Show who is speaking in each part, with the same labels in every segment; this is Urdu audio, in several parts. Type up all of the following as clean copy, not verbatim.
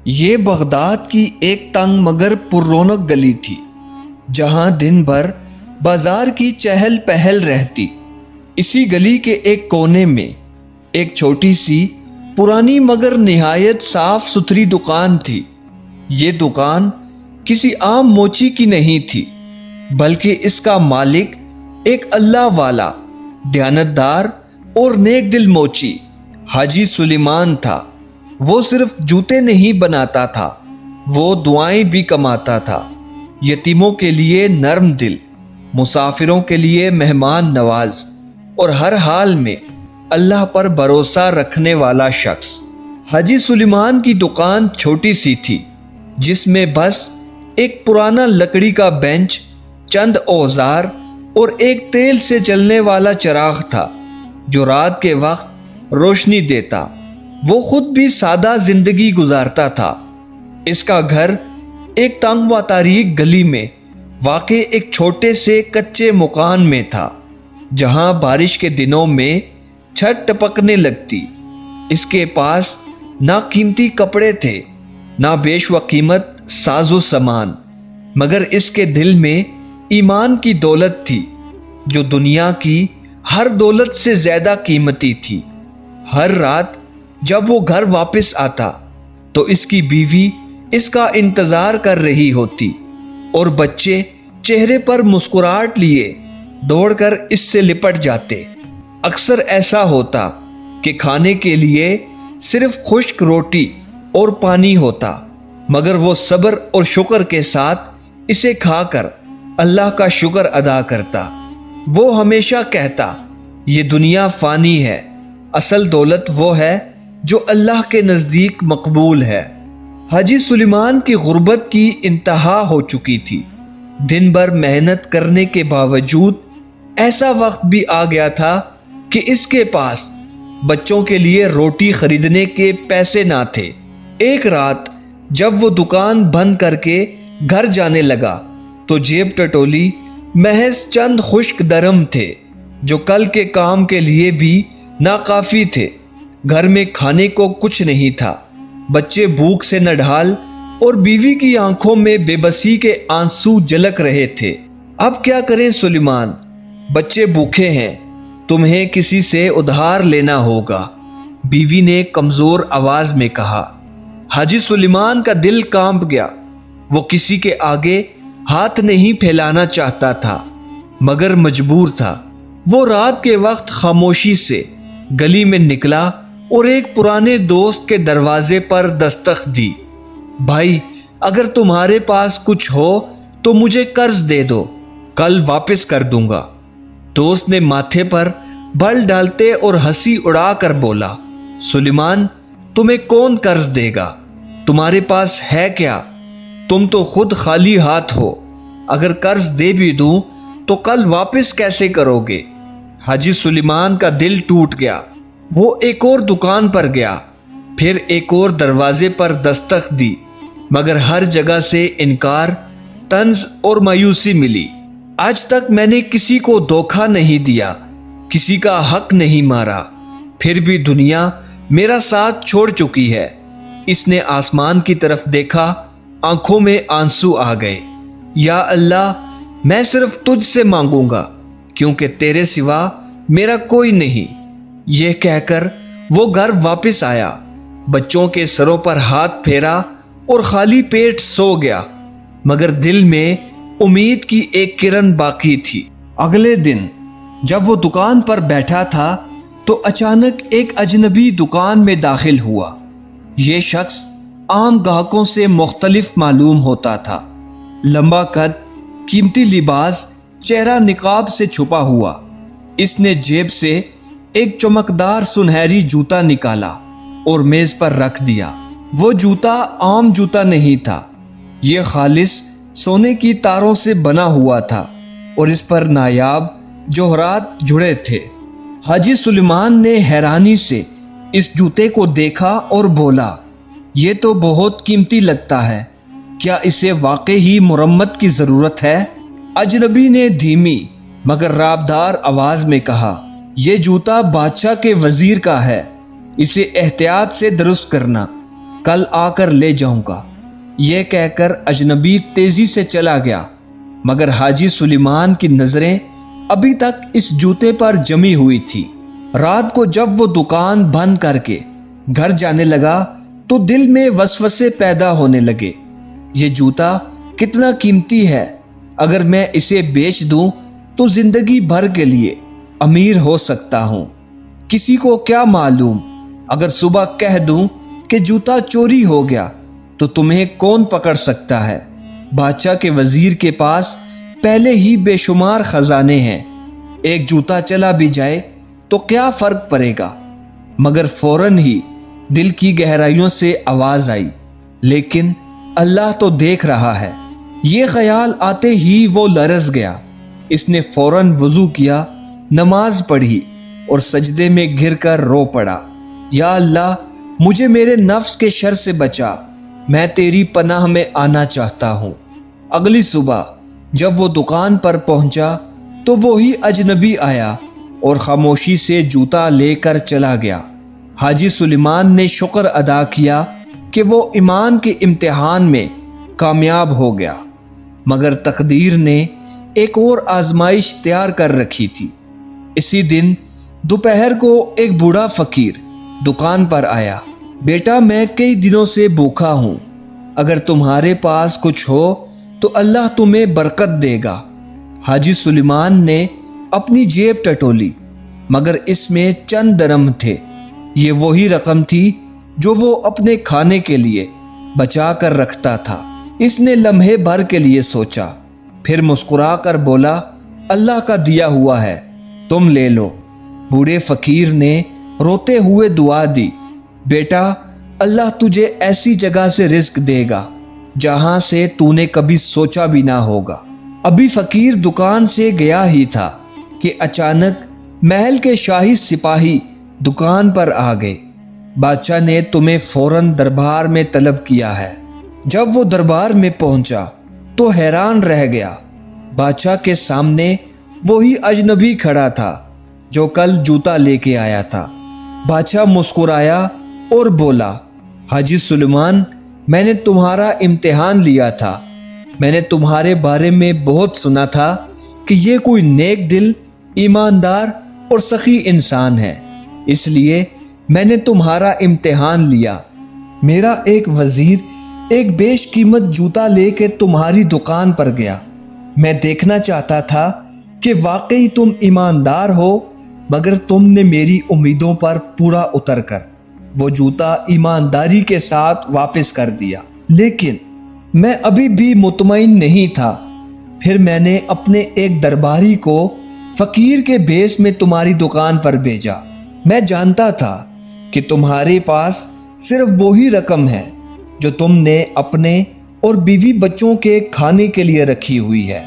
Speaker 1: یہ بغداد کی ایک تنگ مگر پر رونق گلی تھی، جہاں دن بھر بازار کی چہل پہل رہتی۔ اسی گلی کے ایک کونے میں ایک چھوٹی سی پرانی مگر نہایت صاف ستھری دکان تھی۔ یہ دکان کسی عام موچی کی نہیں تھی، بلکہ اس کا مالک ایک اللہ والا، دیانتدار اور نیک دل موچی حاجی سلیمان تھا۔ وہ صرف جوتے نہیں بناتا تھا، وہ دعائیں بھی کماتا تھا۔ یتیموں کے لیے نرم دل، مسافروں کے لیے مہمان نواز، اور ہر حال میں اللہ پر بھروسہ رکھنے والا شخص۔ حاجی سلیمان کی دکان چھوٹی سی تھی، جس میں بس ایک پرانا لکڑی کا بینچ، چند اوزار اور ایک تیل سے چلنے والا چراغ تھا جو رات کے وقت روشنی دیتا۔ وہ خود بھی سادہ زندگی گزارتا تھا۔ اس کا گھر ایک تنگ و تاریک گلی میں واقع ایک چھوٹے سے کچے مکان میں تھا، جہاں بارش کے دنوں میں چھت ٹپکنے لگتی۔ اس کے پاس نہ قیمتی کپڑے تھے، نہ بیش و قیمت ساز و سامان، مگر اس کے دل میں ایمان کی دولت تھی، جو دنیا کی ہر دولت سے زیادہ قیمتی تھی۔ ہر رات جب وہ گھر واپس آتا تو اس کی بیوی اس کا انتظار کر رہی ہوتی، اور بچے چہرے پر مسکراہٹ لیے دوڑ کر اس سے لپٹ جاتے۔ اکثر ایسا ہوتا کہ کھانے کے لیے صرف خشک روٹی اور پانی ہوتا، مگر وہ صبر اور شکر کے ساتھ اسے کھا کر اللہ کا شکر ادا کرتا۔ وہ ہمیشہ کہتا، یہ دنیا فانی ہے، اصل دولت وہ ہے جو اللہ کے نزدیک مقبول ہے۔ حاجی سلیمان کی غربت کی انتہا ہو چکی تھی۔ دن بھر محنت کرنے کے باوجود ایسا وقت بھی آ گیا تھا کہ اس کے پاس بچوں کے لیے روٹی خریدنے کے پیسے نہ تھے۔ ایک رات جب وہ دکان بند کر کے گھر جانے لگا تو جیب ٹٹولی محض چند خشک درم تھے، جو کل کے کام کے لیے بھی ناکافی تھے۔ گھر میں کھانے کو کچھ نہیں تھا، بچے بھوک سے نڈھال، اور بیوی کی آنکھوں میں بے بسی کے آنسو جھلک رہے تھے۔ اب کیا کریں سلیمان؟ بچے بھوکے ہیں، تمہیں کسی سے ادھار لینا ہوگا، بیوی نے کمزور آواز میں کہا۔ حاجی سلیمان کا دل کانپ گیا۔ وہ کسی کے آگے ہاتھ نہیں پھیلانا چاہتا تھا، مگر مجبور تھا۔ وہ رات کے وقت خاموشی سے گلی میں نکلا اور ایک پرانے دوست کے دروازے پر دستک دی۔ بھائی، اگر تمہارے پاس کچھ ہو تو مجھے قرض دے دو، کل واپس کر دوں گا۔ دوست نے ماتھے پر بل ڈالتے اور ہنسی اڑا کر بولا، سلیمان، تمہیں کون قرض دے گا؟ تمہارے پاس ہے کیا؟ تم تو خود خالی ہاتھ ہو۔ اگر قرض دے بھی دوں تو کل واپس کیسے کرو گے؟ حاجی سلیمان کا دل ٹوٹ گیا۔ وہ ایک اور دکان پر گیا، پھر ایک اور دروازے پر دستک دی، مگر ہر جگہ سے انکار، طنز اور مایوسی ملی۔ آج تک میں نے کسی کو دھوکہ نہیں دیا، کسی کا حق نہیں مارا، پھر بھی دنیا میرا ساتھ چھوڑ چکی ہے۔ اس نے آسمان کی طرف دیکھا، آنکھوں میں آنسو آ گئے۔ یا اللہ، میں صرف تجھ سے مانگوں گا، کیونکہ تیرے سوا میرا کوئی نہیں۔ یہ کہہ کر وہ گھر واپس آیا، بچوں کے سروں پر ہاتھ پھیرا اور خالی پیٹ سو گیا، مگر دل میں امید کی ایک کرن باقی تھی۔ اگلے دن جب وہ دکان پر بیٹھا تھا تو اچانک ایک اجنبی دکان میں داخل ہوا۔ یہ شخص عام گاہکوں سے مختلف معلوم ہوتا تھا۔ لمبا قد، قیمتی لباس، چہرہ نقاب سے چھپا ہوا۔ اس نے جیب سے ایک چمکدار سنہری جوتا نکالا اور میز پر رکھ دیا۔ وہ جوتا عام جوتا نہیں تھا، یہ خالص سونے کی تاروں سے بنا ہوا تھا اور اس پر نایاب جوہرات جڑے تھے۔ حاجی سلیمان نے حیرانی سے اس جوتے کو دیکھا اور بولا، یہ تو بہت قیمتی لگتا ہے، کیا اسے واقعی ہی مرمت کی ضرورت ہے؟ اجنبی نے دھیمی مگر رابدار آواز میں کہا، یہ جوتا بادشاہ کے وزیر کا ہے، اسے احتیاط سے درست کرنا۔ کل آ کر لے جاؤں گا۔ یہ کہہ کر اجنبی تیزی سے چلا گیا، مگر حاجی سلیمان کی نظریں ابھی تک اس جوتے پر جمی ہوئی تھی۔ رات کو جب وہ دکان بند کر کے گھر جانے لگا تو دل میں وسوسے پیدا ہونے لگے۔ یہ جوتا کتنا قیمتی ہے، اگر میں اسے بیچ دوں تو زندگی بھر کے لیے امیر ہو سکتا ہوں۔ کسی کو کیا معلوم، اگر صبح کہہ دوں کہ جوتا چوری ہو گیا تو تمہیں کون پکڑ سکتا ہے؟ بادشاہ کے وزیر کے پاس پہلے ہی بے شمار خزانے ہیں، ایک جوتا چلا بھی جائے تو کیا فرق پڑے گا؟ مگر فوراً ہی دل کی گہرائیوں سے آواز آئی، لیکن اللہ تو دیکھ رہا ہے۔ یہ خیال آتے ہی وہ لرز گیا۔ اس نے فوراً وضو کیا، نماز پڑھی اور سجدے میں گر کر رو پڑا، یا اللہ مجھے میرے نفس کے شر سے بچا، میں تیری پناہ میں آنا چاہتا ہوں۔ اگلی صبح جب وہ دکان پر پہنچا تو وہی اجنبی آیا اور خاموشی سے جوتا لے کر چلا گیا۔ حاجی سلیمان نے شکر ادا کیا کہ وہ ایمان کے امتحان میں کامیاب ہو گیا، مگر تقدیر نے ایک اور آزمائش تیار کر رکھی تھی۔ اسی دن دوپہر کو ایک بوڑھا فقیر دکان پر آیا۔ بیٹا میں کئی دنوں سے بھوکا ہوں، اگر تمہارے پاس کچھ ہو تو اللہ تمہیں برکت دے گا۔ حاجی سلیمان نے اپنی جیب ٹٹولی، مگر اس میں چند درم تھے۔ یہ وہی رقم تھی جو وہ اپنے کھانے کے لیے بچا کر رکھتا تھا۔ اس نے لمحے بھر کے لیے سوچا، پھر مسکرا کر بولا، اللہ کا دیا ہوا ہے، تم لے لو۔ بوڑھے فقیر نے روتے ہوئے دعا دی، بیٹا اللہ تجھے ایسی جگہ سے رزق دے گا جہاں سے تو نے کبھی سوچا بھی نہ ہوگا۔ ابھی فقیر دکان سے گیا ہی تھا کہ اچانک محل کے شاہی سپاہی دکان پر آ گئے۔ بادشاہ نے تمہیں فوراً دربار میں طلب کیا ہے۔ جب وہ دربار میں پہنچا تو حیران رہ گیا۔ بادشاہ کے سامنے وہی اجنبی کھڑا تھا جو کل جوتا لے کے آیا تھا۔ بادشاہ مسکرایا اور بولا، حاجی سلیمان میں نے تمہارا امتحان لیا تھا۔ میں نے تمہارے بارے میں بہت سنا تھا کہ یہ کوئی نیک دل، ایماندار اور سخی انسان ہے، اس لیے میں نے تمہارا امتحان لیا۔ میرا ایک وزیر ایک بیش قیمت جوتا لے کے تمہاری دکان پر گیا۔ میں دیکھنا چاہتا تھا کہ واقعی تم ایماندار ہو، مگر تم نے میری امیدوں پر پورا اتر کر وہ جوتا ایمانداری کے ساتھ واپس کر دیا۔ لیکن میں ابھی بھی مطمئن نہیں تھا۔ پھر میں نے اپنے ایک درباری کو فقیر کے بھیس میں تمہاری دکان پر بھیجا۔ میں جانتا تھا کہ تمہارے پاس صرف وہی رقم ہے جو تم نے اپنے اور بیوی بچوں کے کھانے کے لیے رکھی ہوئی ہے،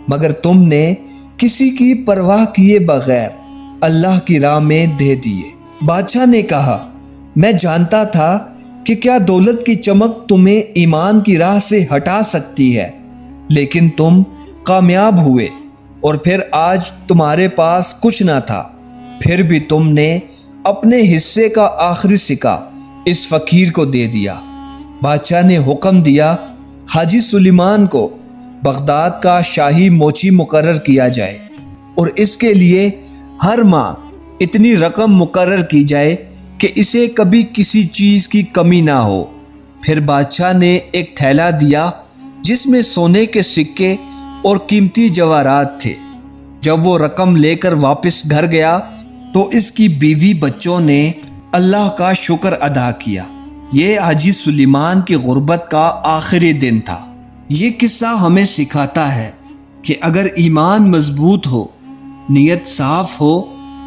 Speaker 1: مگر تم نے کسی کی پرواہ کیے بغیر اللہ کی راہ میں دے دیے۔ بادشاہ نے کہا، میں جانتا تھا کہ کیا دولت کی چمک تمہیں ایمان کی راہ سے ہٹا سکتی ہے، لیکن تم کامیاب ہوئے، اور پھر آج تمہارے پاس کچھ نہ تھا، پھر بھی تم نے اپنے حصے کا آخری سکہ اس فقیر کو دے دیا۔ بادشاہ نے حکم دیا، حاجی سلیمان کو بغداد کا شاہی موچی مقرر کیا جائے، اور اس کے لیے ہر ماہ اتنی رقم مقرر کی جائے کہ اسے کبھی کسی چیز کی کمی نہ ہو۔ پھر بادشاہ نے ایک تھیلا دیا جس میں سونے کے سکے اور قیمتی جواہرات تھے۔ جب وہ رقم لے کر واپس گھر گیا تو اس کی بیوی بچوں نے اللہ کا شکر ادا کیا۔ یہ حاجی سلیمان کی غربت کا آخری دن تھا۔ یہ قصہ ہمیں سکھاتا ہے کہ اگر ایمان مضبوط ہو، نیت صاف ہو،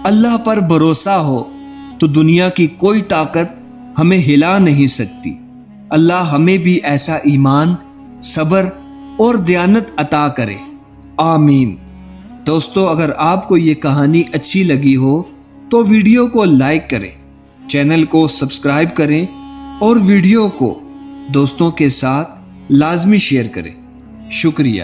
Speaker 1: اللہ پر بھروسہ ہو تو دنیا کی کوئی طاقت ہمیں ہلا نہیں سکتی۔ اللہ ہمیں بھی ایسا ایمان، صبر اور دیانت عطا کرے، آمین۔ دوستو، اگر آپ کو یہ کہانی اچھی لگی ہو تو ویڈیو کو لائک کریں، چینل کو سبسکرائب کریں اور ویڈیو کو دوستوں کے ساتھ لازمی شیئر کریں۔ شکریہ۔